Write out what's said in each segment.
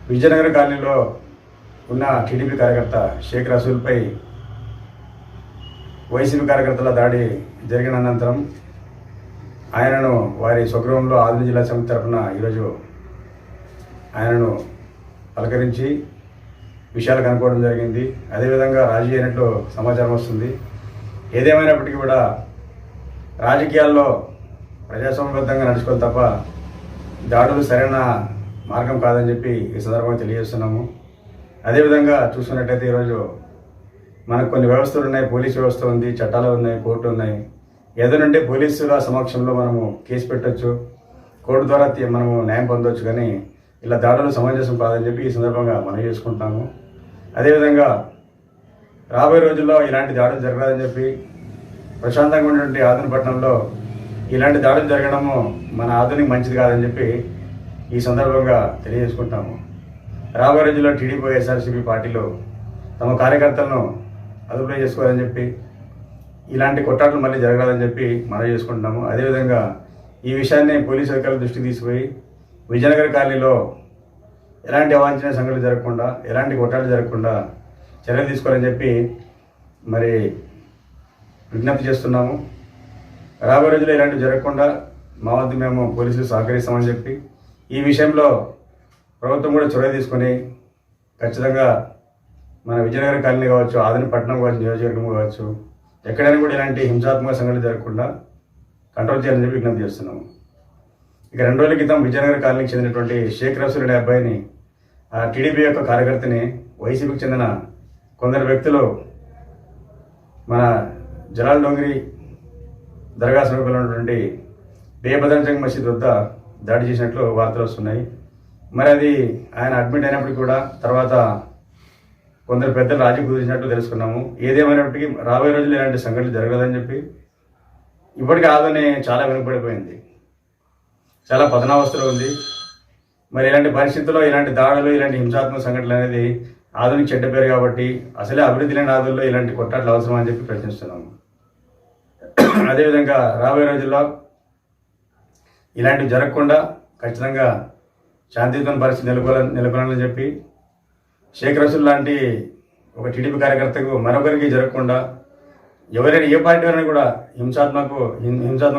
విజయనగరం కాలనీలో ఉన్న టీడీపీ కార్యకర్త షేక్ రసూల్పై వైసీపీ కార్యకర్తల దాడి జరిగిన అనంతరం ఆయనను వారి స్వగృహంలో ఆదిలాబాద్ జిల్లా సమితి తరఫున ఈరోజు ఆయనను పలకరించి విషయాలు కనుక్కోవడం జరిగింది. అదేవిధంగా రాజీ అయినట్లు సమాచారం వస్తుంది. ఏదేమైనప్పటికీ కూడా రాజకీయాల్లో ప్రజాస్వామ్యబద్ధంగా నడుచుకోవాలి తప్ప దాడులు సరైన మార్గం కాదని చెప్పి ఈ సందర్భంగా తెలియజేస్తున్నాము. అదేవిధంగా చూసుకున్నట్టయితే ఈరోజు మనకు కొన్ని వ్యవస్థలు ఉన్నాయి, పోలీసు వ్యవస్థ ఉంది, చట్టాలు ఉన్నాయి, కోర్టు ఉన్నాయి. ఏదనంటే పోలీసుల సమక్షంలో మనము కేసు పెట్టవచ్చు, కోర్టు ద్వారా మనము న్యాయం పొందవచ్చు. కానీ ఇలా దాడులు సమంజసం కాదని చెప్పి ఈ సందర్భంగా మనం చేసుకుంటాము. అదేవిధంగా రాబోయే రోజుల్లో ఇలాంటి దాడులు జరగదని చెప్పి ప్రశాంతంగా ఉన్నటువంటి ఆదిలాబాద్ ఇలాంటి దాడులు జరగడము మన ఆధునిక మంచిది కాదని చెప్పి ఈ సందర్భంగా తెలియజేసుకుంటాము. రాబోయే రోజుల్లో టీడీపీ వైఎస్ఆర్సీపీ పార్టీలు తమ కార్యకర్తలను అదుపులో చేసుకోవాలని చెప్పి ఇలాంటి కొట్టాటలు మళ్ళీ జరగాలని చెప్పి మనం చేసుకుంటున్నాము. అదేవిధంగా ఈ విషయాన్ని పోలీసు అధికారుల దృష్టికి తీసుకుపోయి విజయనగర కాలనీలో ఎలాంటి అవాంఛనీయ సంఘటనలు జరగకుండా, ఎలాంటి కొట్టాటలు జరగకుండా చర్యలు తీసుకోవాలని చెప్పి మరి విజ్ఞప్తి చేస్తున్నాము. రాబోయే రోజుల్లో ఇలాంటివి జరగకుండా మా వద్ద మేము పోలీసులు సహకరిస్తామని చెప్పి ఈ విషయంలో ప్రభుత్వం కూడా చొరవ తీసుకొని ఖచ్చితంగా మన విజయనగరం కాలనీ కావచ్చు, ఆదిలాబాద్ పట్టణం కావచ్చు, నియోజకవర్గం కావచ్చు, ఎక్కడైనా కూడా ఇలాంటి హింసాత్మక సంఘటనలు జరగకుండా కంట్రోల్ చేయాలని చెప్పి విజ్ఞప్తి చేస్తున్నాము. ఇక 2 రోజుల క్రితం విజయనగరం కాలనీకి చెందినటువంటి షేక్ రసూల్ అనే అబ్బాయిని, ఆ టీడీపీ యొక్క కార్యకర్తని వైసీపీకి చెందిన కొందరు వ్యక్తులు మన జలాల్ డోంగిరి దర్గా సమీపంలో ఉన్నటువంటి బేబదర్జంగ్ మసీద్ వద్ద దాడి చేసినట్లు వార్తలు వస్తున్నాయి. మరి అది ఆయన అడ్మిట్ అయినప్పటికీ కూడా తర్వాత కొందరు పెద్దలు రాజీ కుదిరినట్లు తెలుసుకున్నాము. ఏదేమైనప్పటికీ రాబోయే రోజులు ఇలాంటి సంఘటనలు జరగదని చెప్పి ఇప్పటికీ ఆదోని చాలా వెనుకబడిపోయింది, చాలా పతనావస్థలో ఉంది. మరి ఇలాంటి పరిస్థితుల్లో ఇలాంటి దాడులు, ఇలాంటి హింసాత్మక సంఘటనలు అనేది ఆధునిక చెడ్డ పేరు కాబట్టి అసలే అభివృద్ధి లేని ఆదుల్లో ఇలాంటి కొట్టాట్లు అవసరం అని చెప్పి ప్రశ్నిస్తున్నాము. అదేవిధంగా రాబోయే రోజుల్లో ఇలాంటివి జరగకుండా ఖచ్చితంగా శాంతియుత పరిస్థితి నెలకొనాలని చెప్పి షేక్ రసూల్ లాంటి ఒక టీడీపీ కార్యకర్తకు మరొకరికి జరగకుండా, ఎవరైనా ఏ పార్టీ అయినా కూడా హింసాత్మక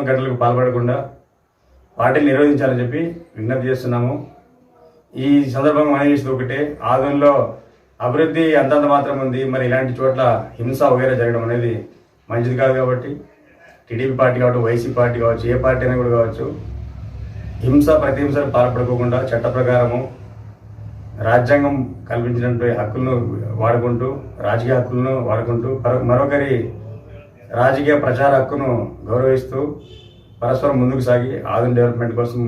ఘటనలకు పాల్పడకుండా పార్టీని నిరోధించాలని చెప్పి విజ్ఞప్తి చేస్తున్నాము. ఈ సందర్భంగా మనం చేసేది ఒకటే, ఆదంలో అభివృద్ధి అంతంత మాత్రం ఉంది. మరి ఇలాంటి చోట్ల హింస వగైరా జరగడం అనేది మంచిది కాదు. కాబట్టి టీడీపీ పార్టీ కావచ్చు, వైసీపీ పార్టీ కావచ్చు, ఏ పార్టీ అయినా కూడా కావచ్చు, ప్రతిహింసకు పాల్పడుకోకుండా చట్ట ప్రకారము రాజ్యాంగం కల్పించినటువంటి హక్కులను వాడుకుంటూ, రాజకీయ హక్కులను వాడుకుంటూ, మరొకరి రాజకీయ ప్రచార హక్కును గౌరవిస్తూ పరస్పరం ముందుకు సాగి ఆధునిక డెవలప్మెంట్ కోసం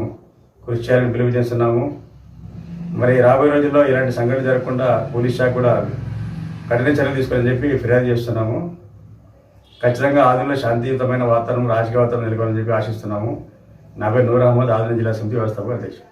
కృషి చేయాలని పిలుపు చేస్తున్నాము. మరి రాబోయే రోజుల్లో ఇలాంటి సంఘటన జరగకుండా పోలీస్ శాఖ కూడా కఠిన చర్యలు తీసుకోవాలని చెప్పి ఫిర్యాదు చేస్తున్నాము. ఖచ్చితంగా ఆదిలో శాంతియుతమైన వాతావరణం, రాజకీయ వాతావరణం నెలకొల్పాలని చెప్పి ఆశిస్తున్నాము. నా పేరు నూర్ అహ్మద్, ఆదిలాబాద్ జిల్లా సమితి వ్యవస్థాపక అధ్యక్షుడు.